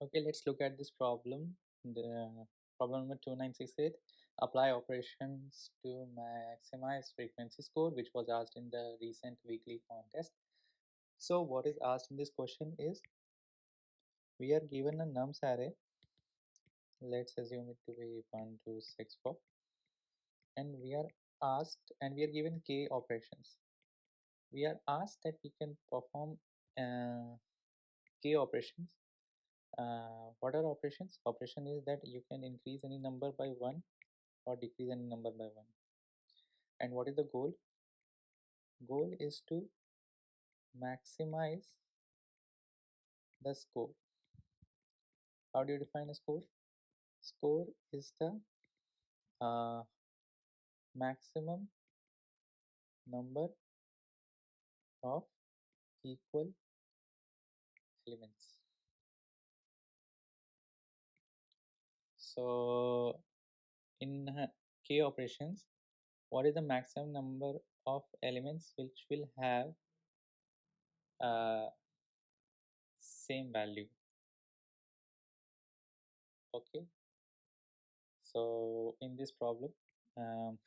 Okay, let's look at this problem. The problem number 2968. Apply operations to maximize frequency score, which was asked in the recent weekly contest. So what is asked in this question is, we are given a nums array. Let's assume it to be 1, 2, 6, 4, and we are given k operations. We are asked that we can perform k operations. What are operations? Operation is that you can increase any number by 1 or decrease any number by 1. And what is the goal? Goal is to maximize the score. How do you define a score? Score is the uh, maximum number of equal elements. So in k operations, what is the maximum number of elements which will have same value? Okay, so in this problem, um,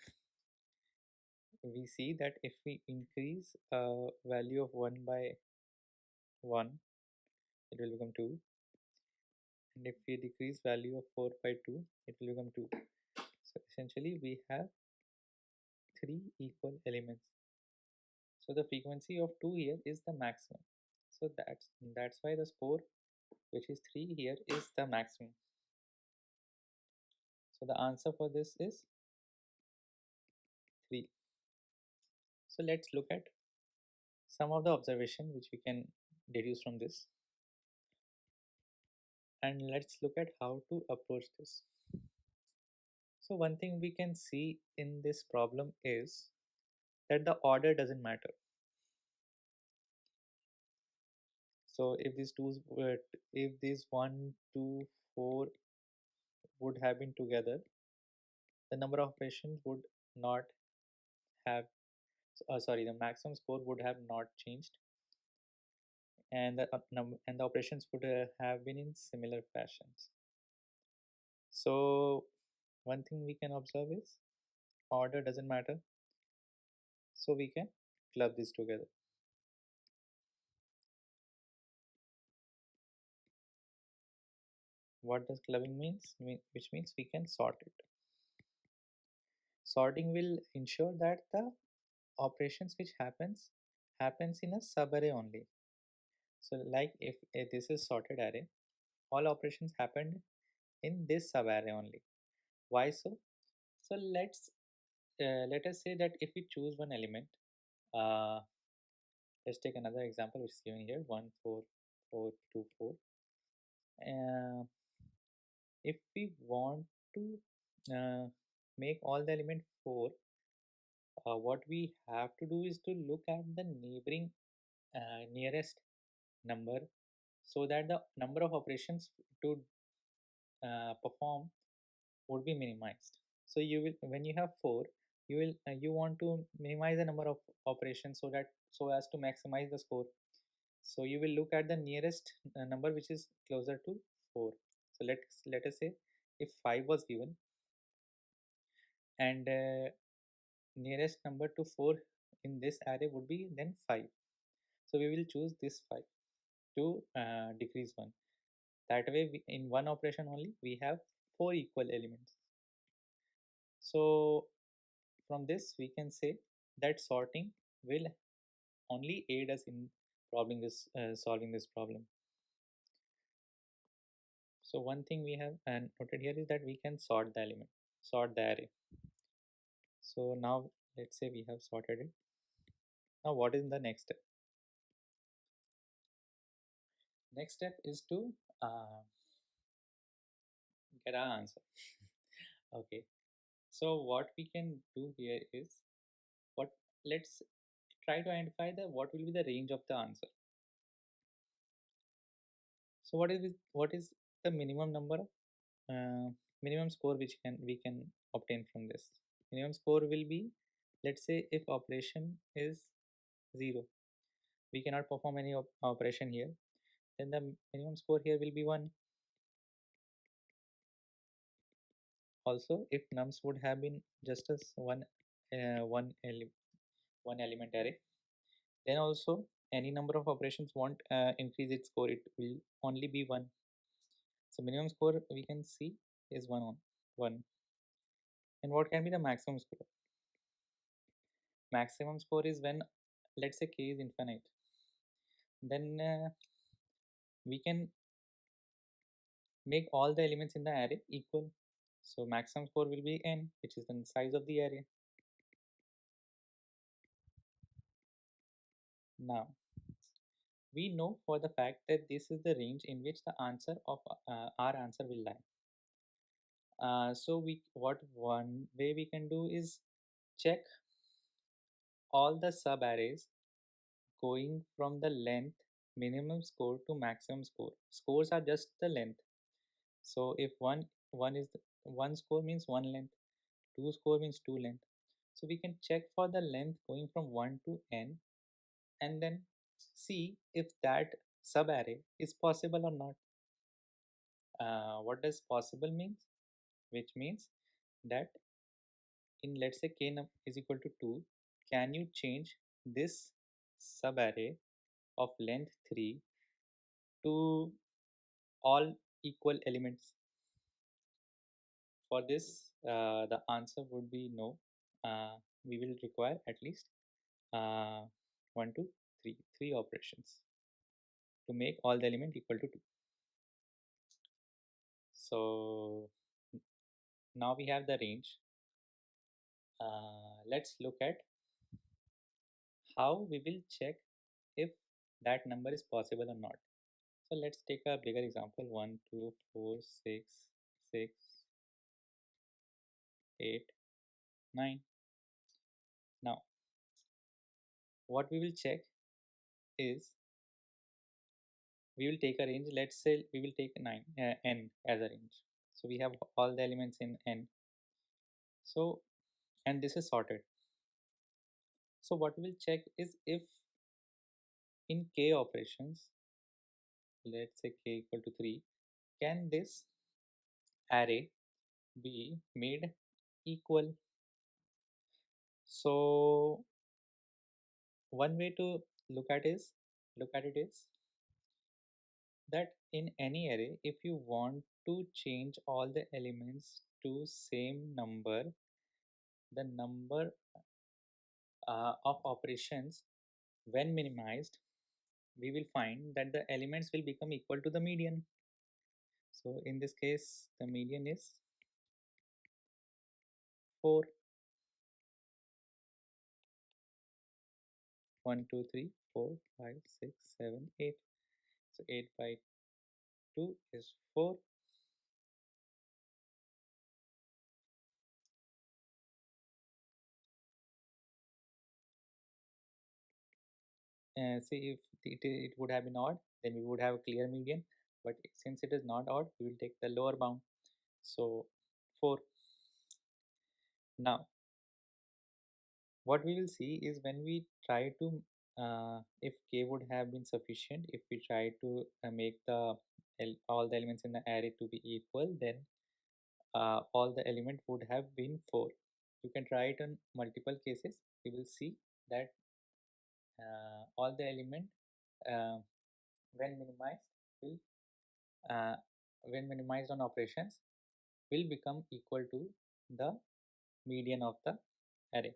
we see that if we increase value of 1 by 1, it will become 2, and if we decrease value of 4 by 2, it will become 2. So essentially we have 3 equal elements. So the frequency of 2 here is the maximum. So that's why the score, which is 3 here, is the maximum. So the answer for this is 3. So let's look at some of the observation which we can deduce from this, and let's look at how to approach this. So one thing we can see in this problem is that the order doesn't matter. So if these if these 1, 2, 4 would have been together, the number of operations would not have, the maximum score would have not changed, and the operations would have been in similar fashions. So one thing we can observe is order doesn't matter, so we can club this together. What does clubbing means? Which means we can sort it. Sorting will ensure that the operations which happens in a subarray only. So like if this is sorted array, all operations happened in this subarray only. Why so? So let us say that if we choose one element, uh, let's take another example which is given here, 1, 4, 4, 2, 4. If we want to make all the element 4, what we have to do is to look at the neighboring nearest number, so that the number of operations to perform would be minimized. So you will, when you have 4, you want to minimize the number of operations so as to maximize the score. So you will look at the nearest number which is closer to 4. So let us say if 5 was given, and nearest number to 4 in this array would be then 5. So we will choose this 5 to decrease 1. That way in one operation only we have 4 equal elements. So from this we can say that sorting will only aid us in solving this problem. So one thing we have noted here is that we can sort the array. So now let's say we have sorted it. Now what is the next step? Next step is to get our answer. Okay, so what we can do here is, what let's try to identify what will be the range of the answer. So what is the minimum number of minimum score which we can obtain from this? Minimum score will be, let's say if operation is 0, we cannot perform any operation here, then the minimum score here will be 1. Also, if nums would have been just as one element array, then also any number of operations won't increase its score, it will only be one. So minimum score we can see is one. And what can be the maximum score? Maximum score is when, let's say, k is infinite, then we can make all the elements in the array equal. So maximum score will be n, which is the size of the array. Now we know for the fact that this is the range in which the answer of our answer will lie. So what one way we can do is check all the sub arrays going from the length minimum score to maximum score. Scores are just the length. So if one score means one length, two score means two length. So we can check for the length going from 1 to n and then see if that subarray is possible or not. What does possible means? Which means that in, let's say, k is equal to 2, can you change this subarray of length 3 to all equal elements? For this, the answer would be no. We will require at least uh, 1 to 3 operations to make all the element equal to 2. So now we have the range. Let's look at how we will check if that number is possible or not. So let's take a bigger example: 1, 2, 4, 6, 6, 8, 9. Now, what we will check is we will take a range. Let's say we will take n as a range. So we have all the elements in n. So, and this is sorted. So what we will check is if in k operations, let's say k equal to 3, can this array be made equal? So one way to look at it is that in any array, if you want to change all the elements to same number, the number of operations when minimized, we will find that the elements will become equal to the median. So in this case, the median is 4. 1, 2, 3, 4, 5, 6, 7, 8. So 8 by 2 is 4. See, if it would have been odd, then we would have a clear median. But since it is not odd, we will take the lower bound. So 4. Now, what we will see is when we try to, if k would have been sufficient, if we try to make all the elements in the array to be equal, then all the element would have been 4. You can try it on multiple cases. You will see that all the element uh, when minimized will when minimized on operations will become equal to the median of the array.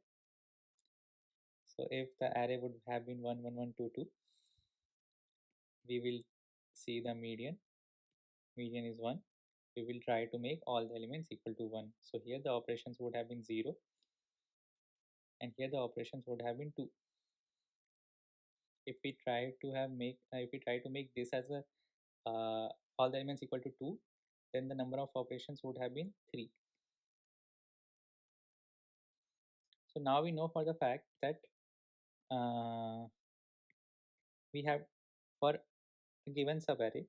So if the array would have been 1 1 1 2 2, we will see the median is 1. We will try to make all the elements equal to 1. So here the operations would have been 0 and here the operations would have been 2. If we try to make this as a all the elements equal to 2, then the number of operations would have been 3. So now we know for the fact that we have, for a given subarray,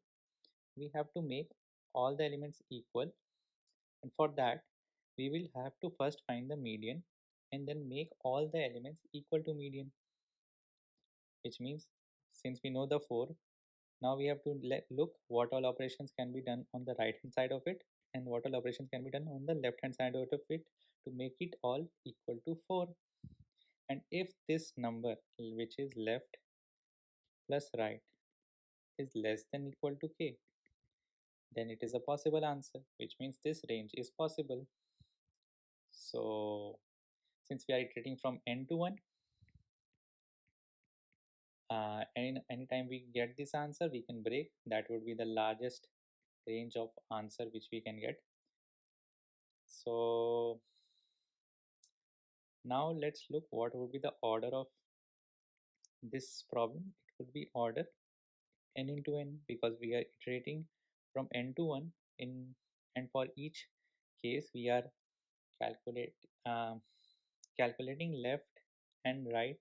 we have to make all the elements equal, and for that we will have to first find the median and then make all the elements equal to median, which means since we know the 4, Now we have to look what all operations can be done on the right hand side of it and what all operations can be done on the left hand side of it to make it all equal to 4. And if this number, which is left plus right, is less than equal to k, then it is a possible answer, which means this range is possible. So since we are iterating from n to 1, anytime we get this answer, we can break. That would be the largest range of answer which we can get. So now let's look what would be the order of this problem. It would be order n into n, because we are iterating from n to 1 in, and for each case we are calculate um, calculating left and right,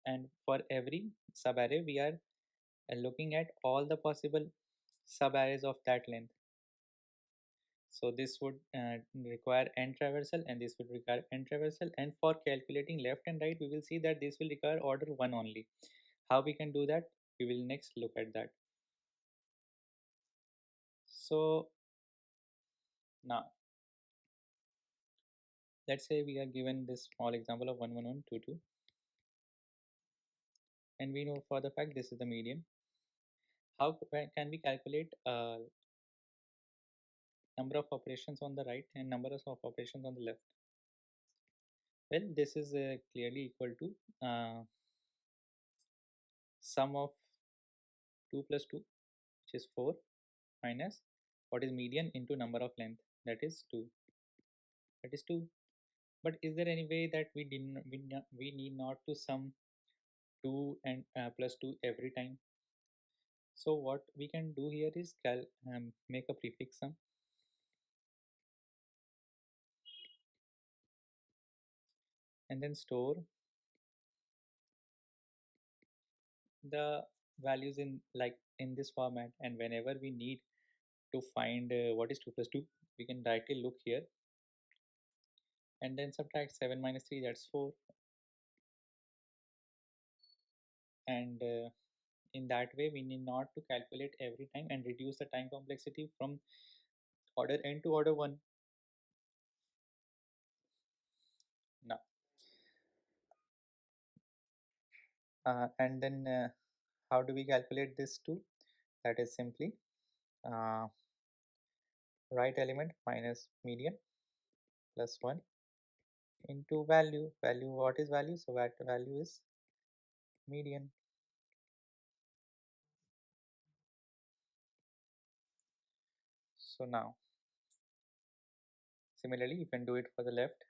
and for every subarray we are looking at all the possible subarrays of that length. So this would require n traversal and this would require n traversal, and for calculating left and right we will see that this will require order 1 only. How we can do that, we will next look at that. So now let's say we are given this small example of 1 1 1 2 2, and we know for the fact this is the median. How can we calculate number of operations on the right and number of operations on the left? Well, this is clearly equal to sum of 2 plus 2, which is 4, minus what is median into number of length, that is 2. That is 2. But is there any way that we need not to sum 2 and plus 2 every time? So what we can do here is make a prefix sum, and then store the values in in this format, and whenever we need to find what is 2 plus 2, we can directly look here and then subtract 7 minus 3, that's 4. And in that way we need not to calculate every time and reduce the time complexity from order n to order 1. Now and then how do we calculate this too? That is simply uh, right element minus median plus 1 into value. What is value? So that value is median. So now similarly you can do it for the left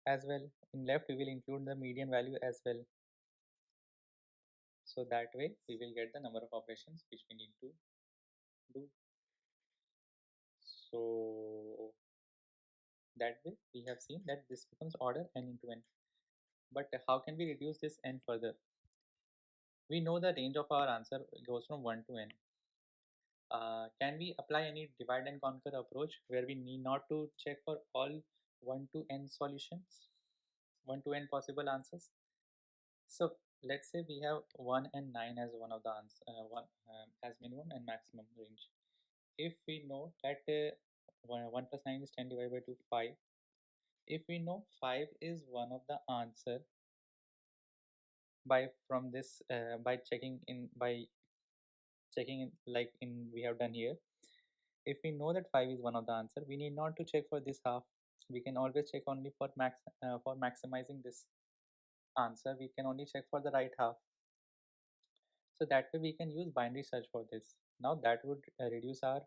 as well. In left we will include the median value as well, so that way we will get the number of operations which we need to do. So that way we have seen that this becomes order n into n. But how can we reduce this n further? We know the range of our answer goes from 1 to n. Can we apply any divide and conquer approach where we need not to check for all 1 to n solutions, 1 to n possible answers? So let's say we have 1 and 9 as one of the answer, one as minimum and maximum range. If we know that 1 plus 9 is 10 divided by 2, 5. If we know 5 is one of the answer by from this by checking in like in we have done here. If we know that 5 is one of the answer, we need not to check for this half. We can always check only for for maximizing this answer. We can only check for the right half. So that way we can use binary search for this. Now that would reduce our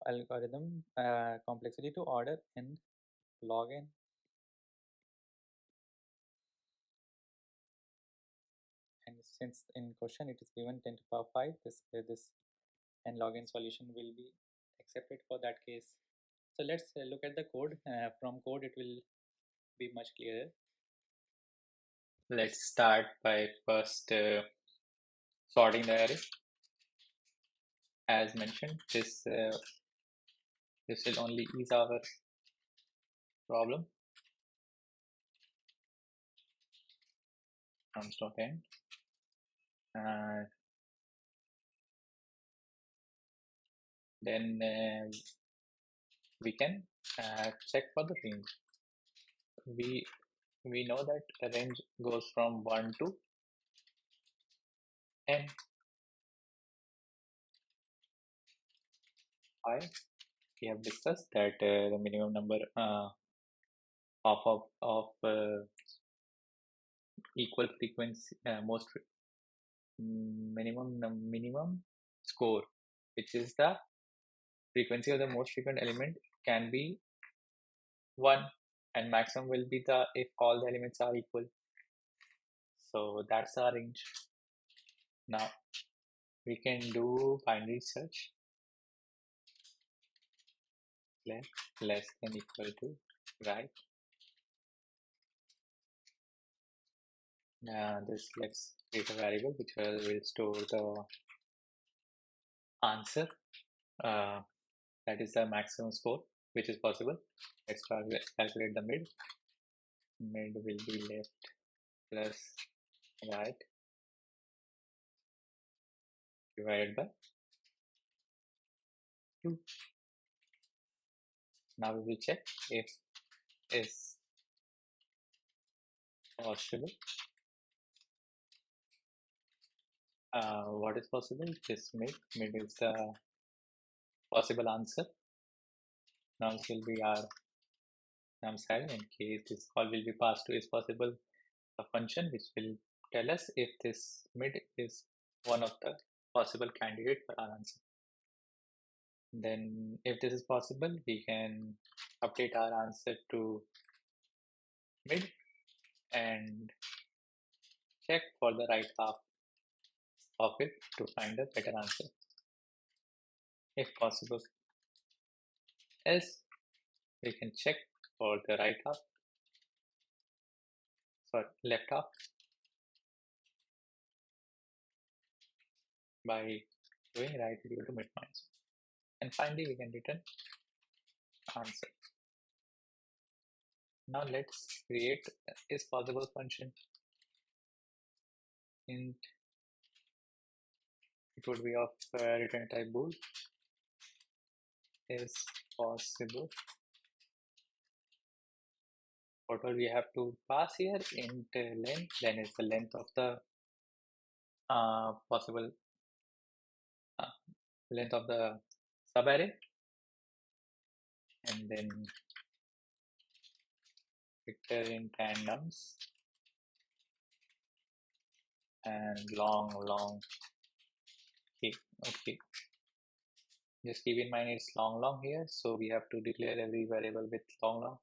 algorithm complexity to order n log n. And since in question it is given 10 to the power 5, this n log n solution will be accepted for that case. So let's look at the code. From code it will be much clearer. Let's start by first sorting the array. As mentioned, this will only ease our problem. nums.end. Then we can check for the range. We know that the range goes from 1 to n. We have discussed that the minimum number of equal frequency minimum score, which is the frequency of the most frequent element, can be 1, and maximum will be the if all the elements are equal. So that's our range. Now we can do binary search. Less than equal to, right? This let's create a variable which will store the answer, that is the maximum score which is possible. Let's calculate the mid. Mid will be left plus right divided by 2. Now we will check if is possible. What is possible? This mid is the possible answer. Nums will be our nums array. In case this call will be passed to is possible a function which will tell us if this mid is one of the possible candidate for our answer. Then if this is possible, we can update our answer to mid and check for the right half of it to find a better answer if possible. Else we can check for the right half, left half, by doing right equal to mid minus, and finally we can return answer. Now let's create is possible function. Int it would be of return type bool. Is possible. What all we have to pass here? Int length. Then is the length of the possible length of the subarray, and then vector int and nums, and long. Okay. Just keep in mind it's long here, so we have to declare every variable with long.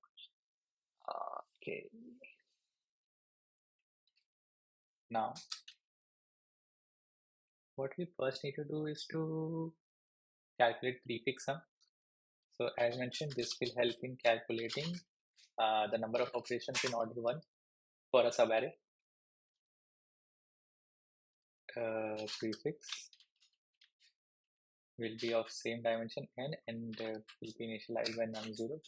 Okay. Now, what we first need to do is to calculate prefix sum. So as mentioned, this will help in calculating the number of operations in order 1 for a subarray. Prefix will be of same dimension n, and will be initialized by num0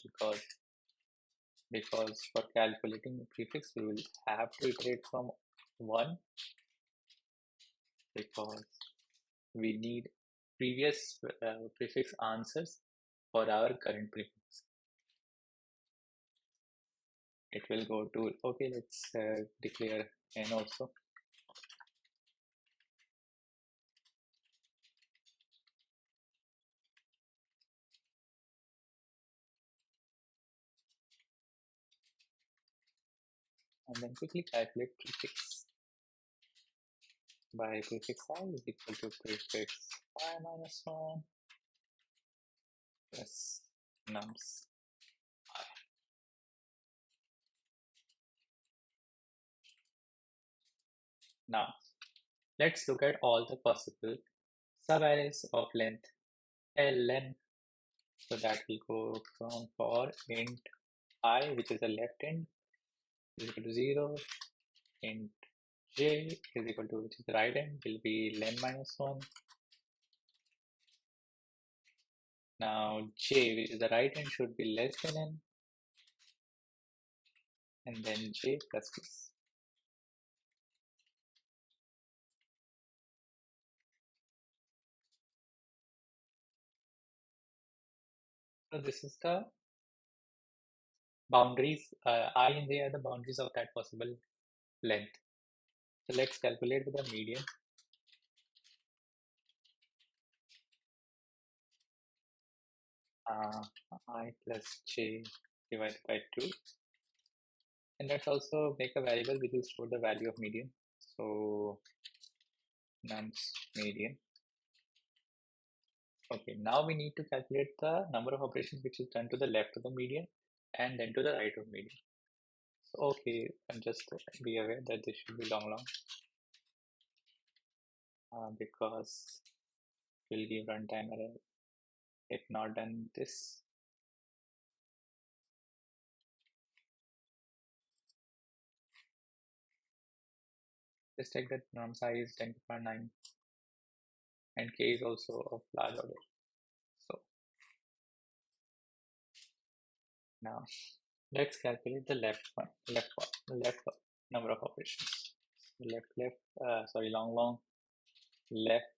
because for calculating prefix we will have to iterate from 1 because we need previous prefix answers for our current prefix. It will go to, okay, let's declare n also. And then quickly calculate prefix. By prefix I is equal to prefix I minus 1 plus nums I. Now, let's look at all the possible subarrays of length ln. So that will go from for int I, which is the left end, is equal to 0, int j is equal to, which is the right end, will be len minus 1. Now j, which is the right end, should be less than n, and then j plus this. So this is the boundaries. I and J are the boundaries of that possible length. So let's calculate with the median. I plus j divided by 2. And let's also make a variable which will store the value of median. So nums median. Okay, now we need to calculate the number of operations which is done to the left of the median and then to the right of median. So, okay, and just be aware that this should be long because we'll give runtime error if not done this. Just check that num size is 10 to the power 9 and k is also of large order. So now let's calculate the left number of operations. Long left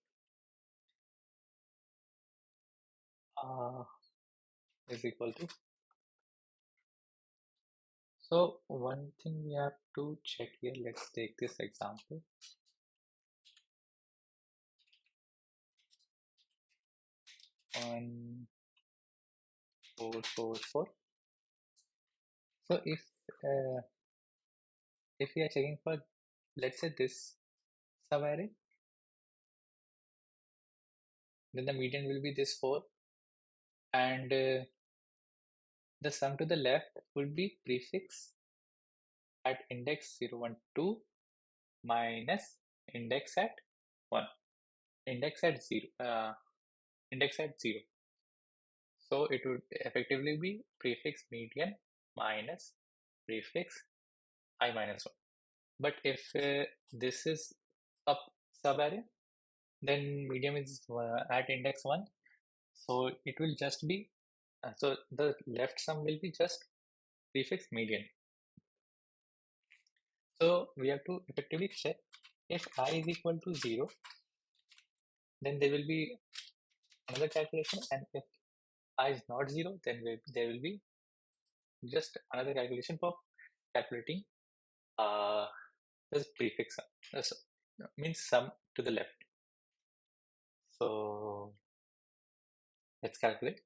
is equal to. So one thing we have to check here, let's take this example. On 444. So if we are checking for, let's say, this subarray, then the median will be this 4, and the sum to the left would be prefix at index 012 minus index at 1, index at 0, index at 0. So it would effectively be prefix median minus prefix I minus 1. But if this is a subarray, then median is at index 1. So it will just be, so the left sum will be just prefix median. So we have to effectively check if I is equal to 0, then there will be another calculation, and if I is not 0, then there will be just another calculation for calculating this prefix sum. Means sum to the left. So let's calculate.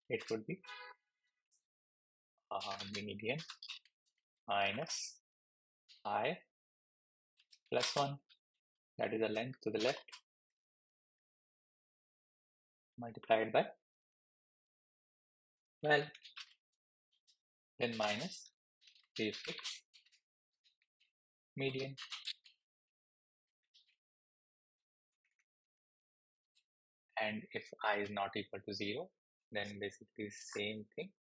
It would be median minus I plus 1, that is the length to the left, multiplied by 12, then minus prefix median. And if I is not equal to 0, then basically same thing,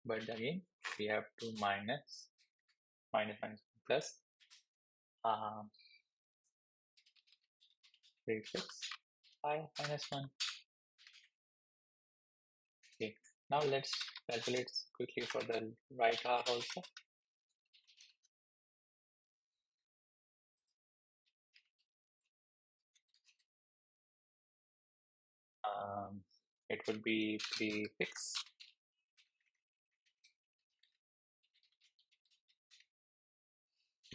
but again we have to minus plus prefix I minus 1. Okay, now let's calculate quickly for the right half also. It would be prefix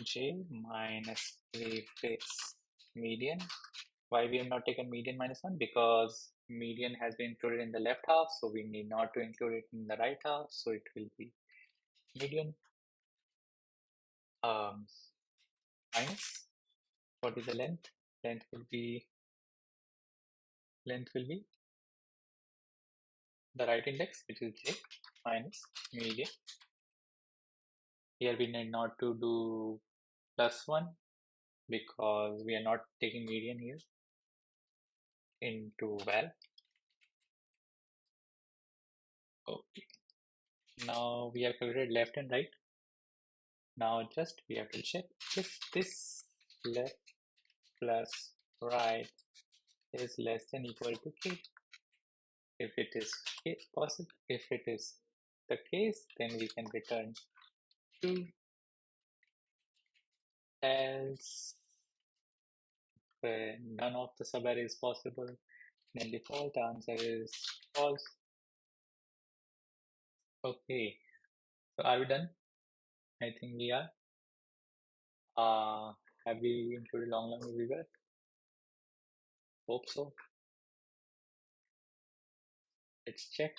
j minus prefix median. Why we have not taken median minus 1? Because median has been included in the left half, so we need not to include it in the right half, so it will be median minus, what is the length? Length will be the right index, which is j, minus median. Here we need not to do plus 1 because we are not taking median here, into val. Okay, now we have calculated left and right. Now just we have to check if this left plus right is less than equal to k. If it is possible, if it is the case, then we can return true. Else, none of the subarray is possible, Then default answer is false. Okay, so are we done? I think we are. Uh, have we included long long everywhere? Hope so. Let's check.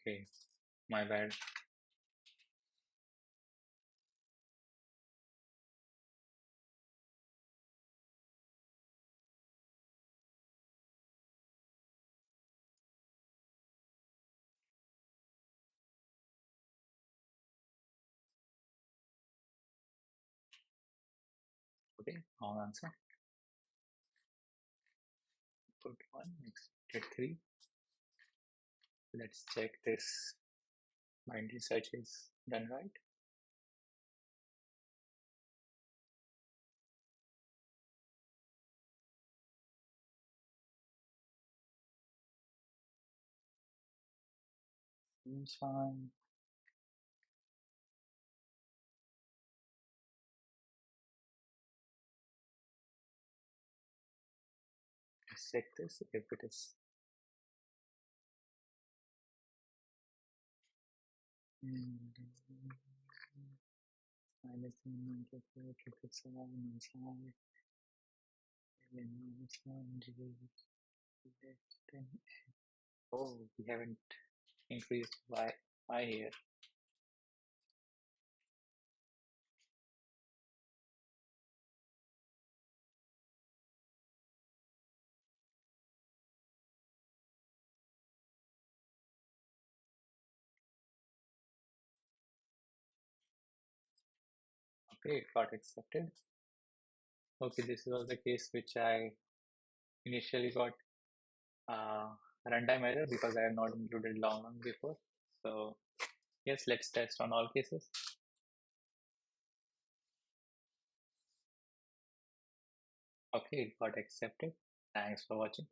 Okay, my bad. Okay, wrong answer. Put one, expected three. Let's check this binary search is done right. Seems fine. Let's check this if it is. Minus 194, 7, minus 1, less than. Oh, we haven't increased by here. Okay, it got accepted. Okay, this was the case which I initially got runtime error because I have not included long before. So yes, let's test on all cases. Okay, it got accepted. Thanks for watching.